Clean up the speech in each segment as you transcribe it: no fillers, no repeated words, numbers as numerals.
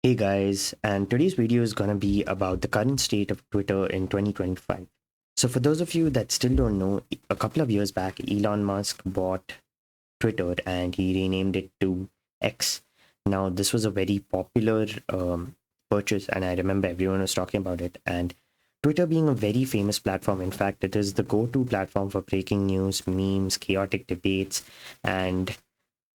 Hey guys, and today's video is going to be about the current state of Twitter in 2025. So, for those of you that still don't know, a couple of years back, Elon Musk bought Twitter and he renamed it to X. Now, this was a very popular purchase, and I remember everyone was talking about it. And Twitter being a very famous platform, in fact, it is the go to platform for breaking news, memes, chaotic debates, and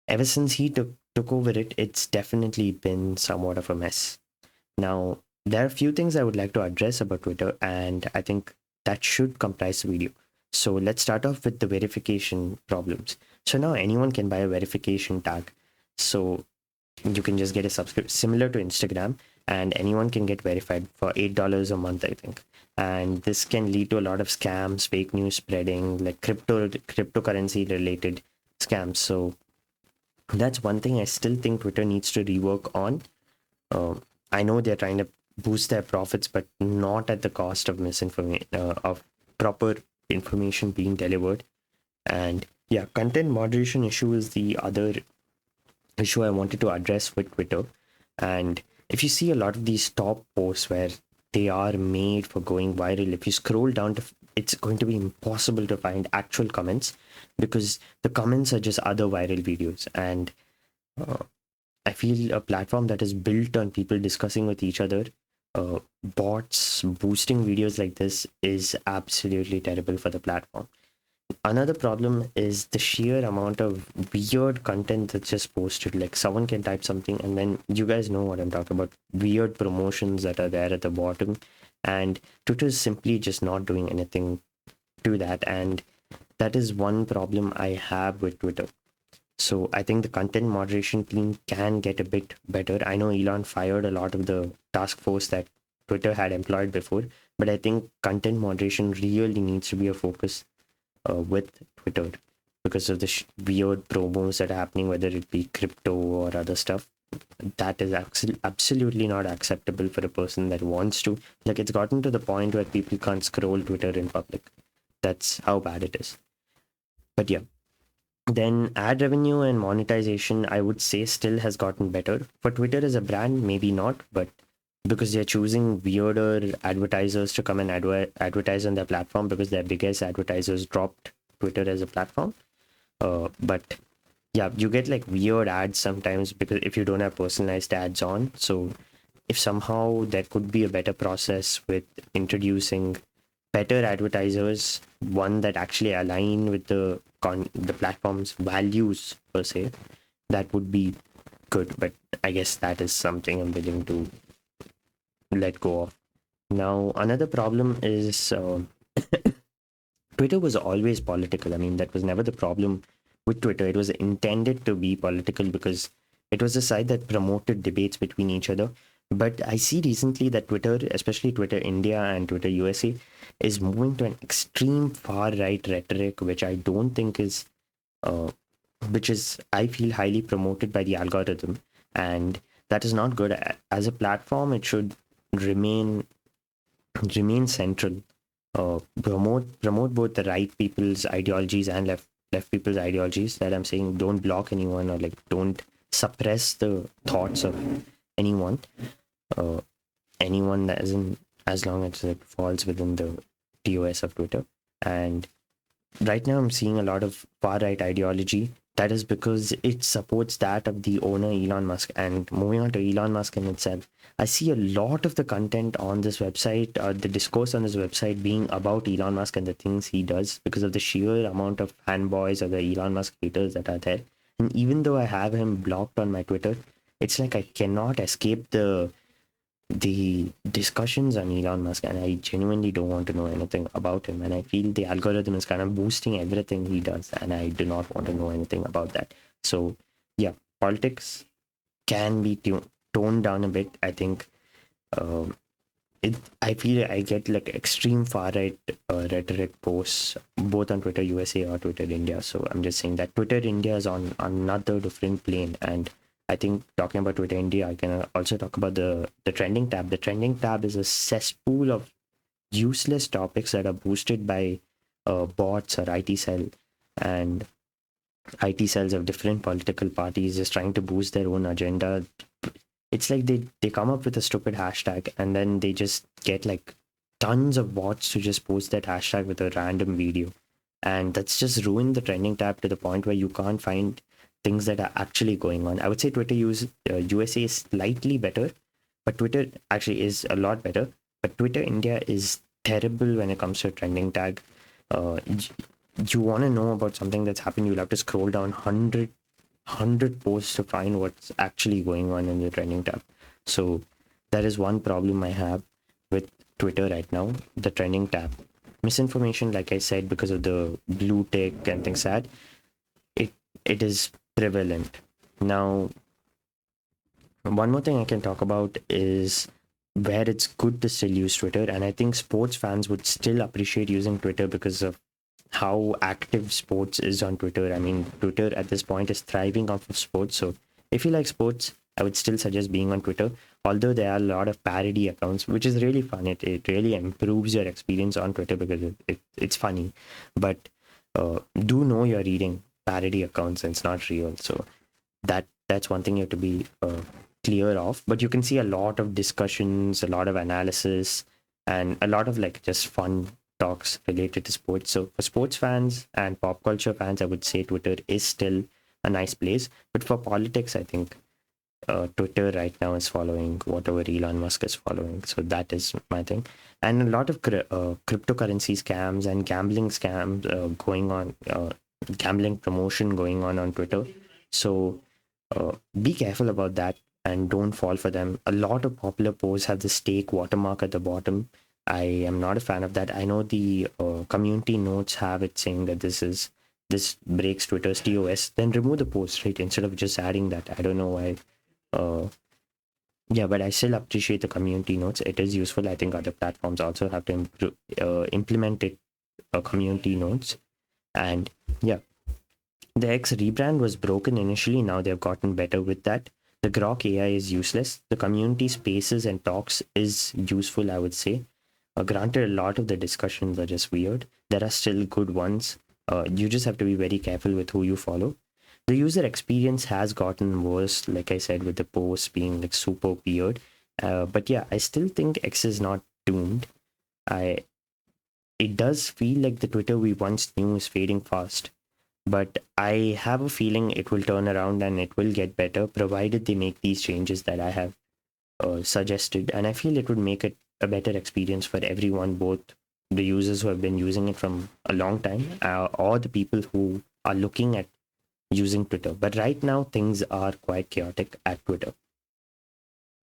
ever since he took over it, it's definitely been somewhat of a mess. Now, there are a few things I would like to address about Twitter, and I think that should comprise the video. So let's start off with the verification problems. So now anyone can buy a verification tag. So you can just get a subscription similar to Instagram, and anyone can get verified for $8 a month, I think. And this can lead to a lot of scams, fake news spreading, like cryptocurrency related scams. So that's one thing I still think Twitter needs to rework on. I know they're trying to boost their profits, but not at the cost of misinformation, of proper information being delivered. And yeah, content moderation issue is the other issue I wanted to address with Twitter. And if you see a lot of these top posts where they are made for going viral, if you scroll down to, it's going to be impossible to find actual comments because the comments are just other viral videos. And uh, I feel a platform that is built on people discussing with each other, bots boosting videos like this is absolutely terrible for the platform. Another problem is the sheer amount of weird content that's just posted. Like someone can type something, and then you guys know what I'm talking about. Weird promotions that are there at the bottom, and Twitter is simply just not doing anything to that. And that is one problem I have with Twitter. So I think the content moderation team can get a bit better. I know Elon fired a lot of the task force that Twitter had employed before, but I think content moderation really needs to be a focus with Twitter because of the weird promos that are happening, whether it be crypto or other stuff. That is absolutely not acceptable for a person that wants to. Like, it's gotten to the point where people can't scroll Twitter in public. That's how bad it is. But yeah, then ad revenue and monetization, I would say, still has gotten better. For Twitter as a brand, maybe not, but because they're choosing weirder advertisers to come and advertise on their platform because their biggest advertisers dropped Twitter as a platform. But yeah, you get like weird ads sometimes because if you don't have personalized ads on. So if somehow there could be a better process with introducing better advertisers, one that actually align with the platform's values per se, that would be good. But I guess that is something I'm willing to let go of. Now, another problem is Twitter was always political. I mean, that was never the problem with Twitter. It was intended to be political because it was a site that promoted debates between each other. But I see recently that Twitter, especially Twitter India and Twitter USA, is moving to an extreme far right rhetoric, which I don't think is, uh, which is, I feel, highly promoted by the algorithm. And that is not good. As a platform, it should remain central, promote both the right people's ideologies and left people's ideologies. That I'm saying, don't block anyone or like don't suppress the thoughts of anyone. uh, Anyone that isn't, as long as it falls within the TOS of Twitter. And right now I'm seeing a lot of far right ideology. That is because it supports that of the owner Elon Musk. And moving on to Elon Musk in itself, I see a lot of the content on this website, the discourse on this website being about Elon Musk and the things he does because of the sheer amount of fanboys or the Elon Musk haters that are there. And even though I have him blocked on my Twitter, it's like I cannot escape the discussions on Elon Musk, and I genuinely don't want to know anything about him. And I feel the algorithm is kind of boosting everything he does, and I do not want to know anything about that. So, yeah, politics can be toned down a bit. I think um, I feel I get like extreme far right rhetoric posts both on Twitter USA or Twitter India. So I'm just saying that Twitter India is on another different plane. And I think talking about Twitter India, I can also talk about the trending tab. The trending tab is a cesspool of useless topics that are boosted by bots or IT cell, and IT cells of different political parties just trying to boost their own agenda. it's like they come up with a stupid hashtag and then they just get like tons of bots to just post that hashtag with a random video, and that's just ruined the trending tab to the point where you can't find things that are actually going on. I would say Twitter USA is slightly better, but Twitter actually is a lot better. But Twitter India is terrible when it comes to trending tag. You want to know about something that's happened, you'll have to scroll down 100 posts to find what's actually going on in the trending tab. So that is one problem I have with Twitter right now, the trending tab. Misinformation, like I said, because of the blue tick and things like that, it is prevalent. Now, one more thing I can talk about is where it's good to still use Twitter. And I think sports fans would still appreciate using Twitter because of how active sports is on Twitter. I mean, Twitter at this point is thriving off of sports. So if you like sports, I would still suggest being on Twitter. Although there are a lot of parody accounts, which is really fun. It really improves your experience on Twitter because it's funny. But do know you're reading parody accounts and it's not real. So that's one thing you have to be clear of. But you can see a lot of discussions, a lot of analysis, and a lot of like just fun talks related to sports. So for sports fans and pop culture fans, I would say Twitter is still a nice place. But for politics, I think Twitter right now is following whatever Elon Musk is following. So that is my thing. And a lot of cryptocurrency scams and gambling scams going on, gambling promotion going on Twitter. So be careful about that and don't fall for them. A lot of popular posts have the stake watermark at the bottom. I am not a fan of that. I know the community notes have it saying that this breaks Twitter's TOS. Then remove the post, right? Instead of just adding that. I don't know why. Yeah, but I still appreciate the community notes. It is useful. I think other platforms also have to implement it, community notes. And yeah, the X rebrand was broken initially. Now they've gotten better with that. The Grok AI is useless. The community spaces and talks is useful, I would say. Granted, a lot of the discussions are just weird. There are still good ones. You just have to be very careful with who you follow. The user experience has gotten worse, like I said, with the posts being like super weird. But yeah, I still think X is not doomed. It does feel like the Twitter we once knew is fading fast. But I have a feeling it will turn around and it will get better, provided they make these changes that I have suggested. And I feel it would make it a better experience for everyone, both the users who have been using it from a long time or the people who are looking at using Twitter. But right now, things are quite chaotic at Twitter.